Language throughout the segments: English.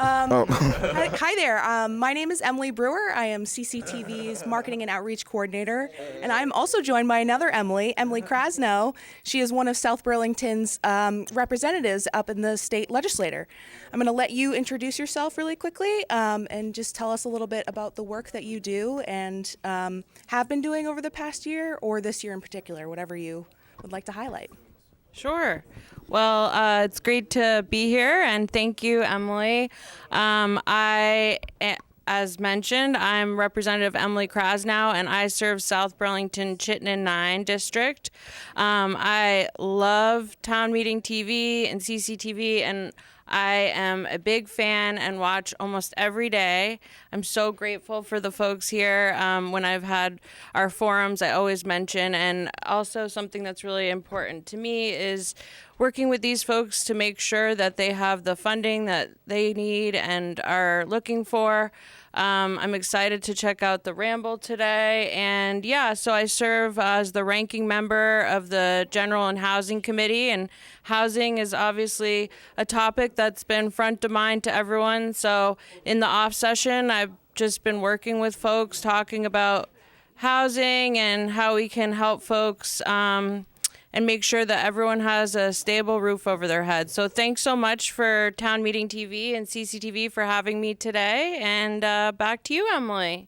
Hi there. My name is Emilie Brewer. I am CCTV's Marketing and Outreach Coordinator. And I'm also joined by another Emilie Krasnow. She is one of South Burlington's representatives up in the state legislature. I'm going to let you introduce yourself really quickly and just tell us a little bit about the work that you do and have been doing over the past year or this year in particular, whatever you would like to highlight. Sure. Well, it's great to be here, and thank you, Emilie. As mentioned, I'm Representative Emilie Krasnow, and I serve South Burlington Chittenden 9 District. I love town meeting TV and CCTV, and I am a big fan and watch almost every day. I'm so grateful for the folks here. When I've had our forums, I always mention, and also something that's really important to me is working with these folks to make sure that they have the funding that they need and are looking for. I'm excited to check out the Ramble today. And yeah, so I serve as the ranking member of the General and Housing Committee, and housing is obviously a topic that's been front of mind to everyone. So in the off session, I've just been working with folks talking about housing and how we can help folks and make sure that everyone has a stable roof over their head. So thanks so much for Town Meeting TV and CCTV for having me today. And back to you, Emilie.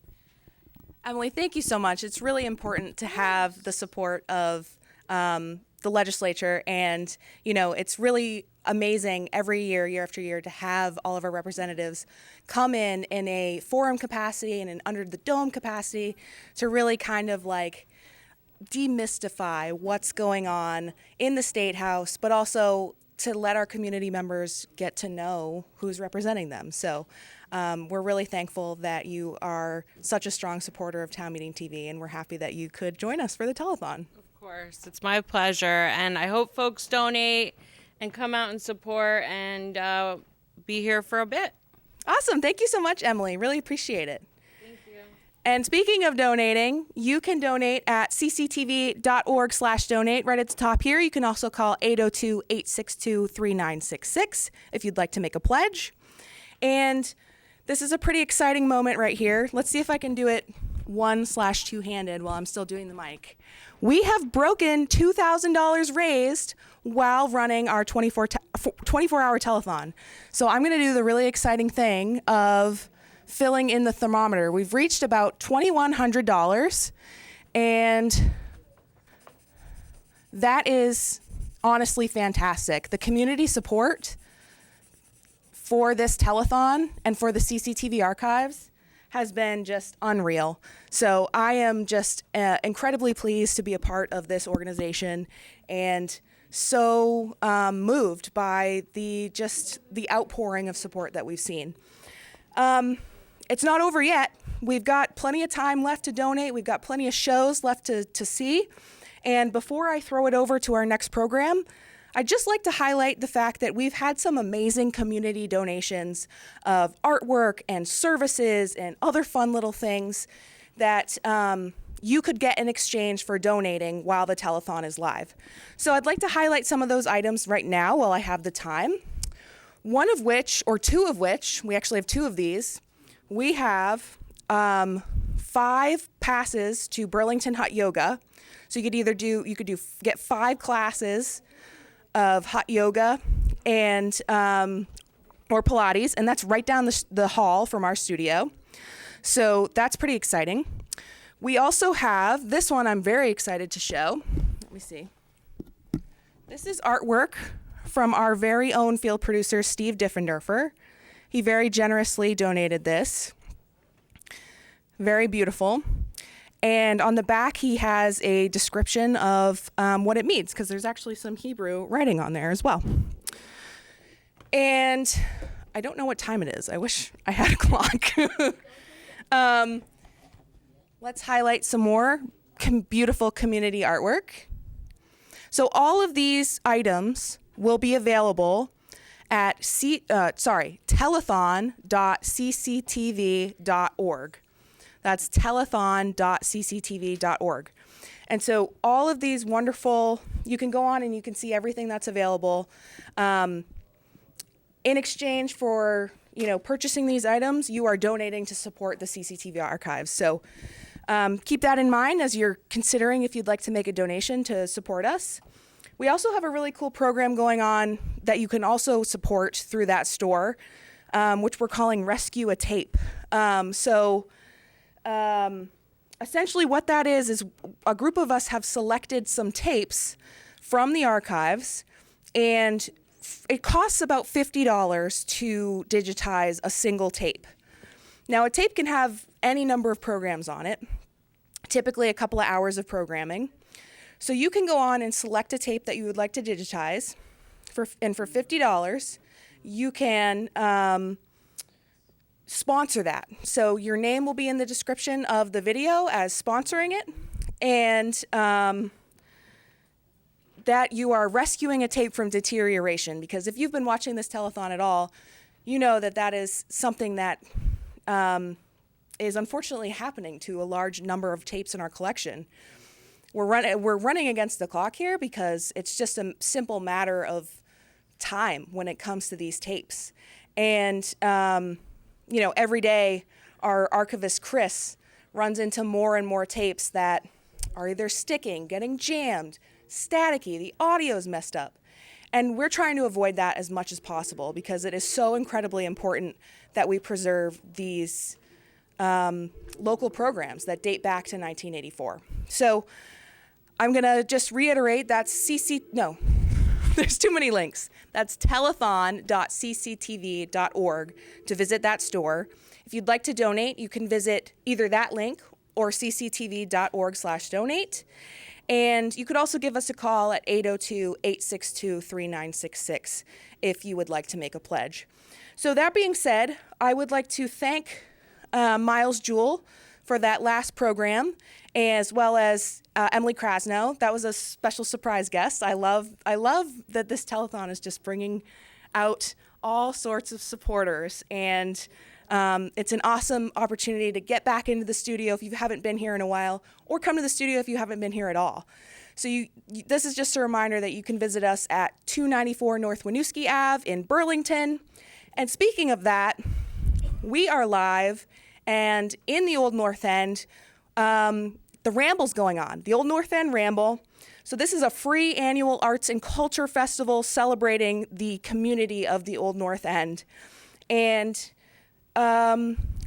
Emilie, thank you so much. It's really important to have the support of the legislature. And, you know, it's really amazing every year, year after year, to have all of our representatives come in a forum capacity and an under the dome capacity to really kind of like demystify what's going on in the State House, but also to let our community members get to know who's representing them. So we're really thankful that you are such a strong supporter of Town Meeting TV, and we're happy that you could join us for the telethon. Of course, it's my pleasure, and I hope folks donate and come out and support and be here for a bit. Awesome. Thank you so much, Emilie. Really appreciate it. And speaking of donating, you can donate at cctv.org/donate right at the top here. You can also call 802-862-3966 if you'd like to make a pledge. And this is a pretty exciting moment right here. Let's see if I can do it one/two-handed while I'm still doing the mic. We have broken $2,000 raised while running our 24-hour telethon. So I'm going to do the really exciting thing of filling in the thermometer. We've reached about $2,100, and that is honestly fantastic. The community support for this telethon and for the CCTV archives has been just unreal. So I am just incredibly pleased to be a part of this organization, and so moved by the outpouring of support that we've seen. It's not over yet. We've got plenty of time left to donate. We've got plenty of shows left to see. And before I throw it over to our next program, I'd just like to highlight the fact that we've had some amazing community donations of artwork and services and other fun little things that you could get in exchange for donating while the telethon is live. So I'd like to highlight some of those items right now while I have the time. One of which, or two of which, we actually have two of these. We have 5 passes to Burlington Hot Yoga. So you could get 5 classes of hot yoga and or Pilates, and that's right down the hall from our studio. So that's pretty exciting. We also have this one I'm very excited to show. Let me see. This is artwork from our very own field producer, Steve Diffenderfer. He very generously donated this. Very beautiful. And on the back, he has a description of what it means, because there's actually some Hebrew writing on there as well. And I don't know what time it is. I wish I had a clock. Let's highlight some more beautiful community artwork. So all of these items will be available at telethon.cctv.org. That's telethon.cctv.org. And so all of these wonderful, you can go on and you can see everything that's available. In exchange for, purchasing these items, you are donating to support the CCTV archives. So keep that in mind as you're considering if you'd like to make a donation to support us. We also have a really cool program going on that you can also support through that store, which we're calling Rescue a Tape. Essentially what that is a group of us have selected some tapes from the archives, and it costs about $50 to digitize a single tape. Now, a tape can have any number of programs on it, typically a couple of hours of programming. So you can go on and select a tape that you would like to digitize, and for $50, you can sponsor that. So your name will be in the description of the video as sponsoring it, and that you are rescuing a tape from deterioration. Because if you've been watching this telethon at all, you know that that is something that is unfortunately happening to a large number of tapes in our collection. We're running against the clock here because it's just a simple matter of time when it comes to these tapes. And every day our archivist Chris runs into more and more tapes that are either sticking, getting jammed, staticky, the audio's messed up. And we're trying to avoid that as much as possible because it is so incredibly important that we preserve these local programs that date back to 1984. So I'm going to just reiterate, that's there's too many links. That's telethon.cctv.org to visit that store. If you'd like to donate, you can visit either that link or cctv.org/donate. And you could also give us a call at 802-862-3966 if you would like to make a pledge. So that being said, I would like to thank Miles Jewell for that last program, as well as Emilie Krasnow. That was a special surprise guest. I love that this telethon is just bringing out all sorts of supporters, and it's an awesome opportunity to get back into the studio if you haven't been here in a while, or come to the studio if you haven't been here at all. So this is just a reminder that you can visit us at 294 North Winooski Ave in Burlington. And speaking of that, we are live, and in the Old North End, the Ramble's going on, the Old North End Ramble. So this is a free annual arts and culture festival celebrating the community of the Old North End. And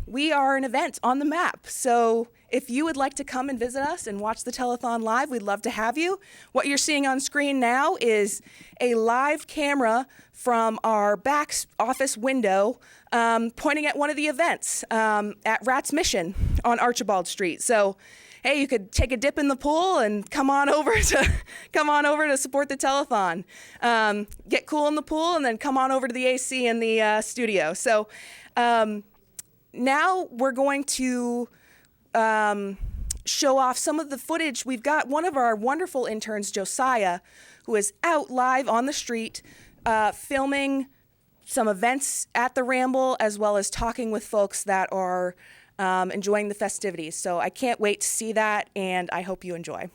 we are an event on the map. So if you would like to come and visit us and watch the telethon live, we'd love to have you. What you're seeing on screen now is a live camera from our back office window pointing at one of the events at Rat's Mission on Archibald Street. So hey, you could take a dip in the pool and come on over to support the telethon. Get cool in the pool and then come on over to the AC in the studio. So now we're going to show off some of the footage. We've got one of our wonderful interns, Josiah, who is out live on the street filming some events at the Ramble, as well as talking with folks that are enjoying the festivities. So I can't wait to see that, and I hope you enjoy.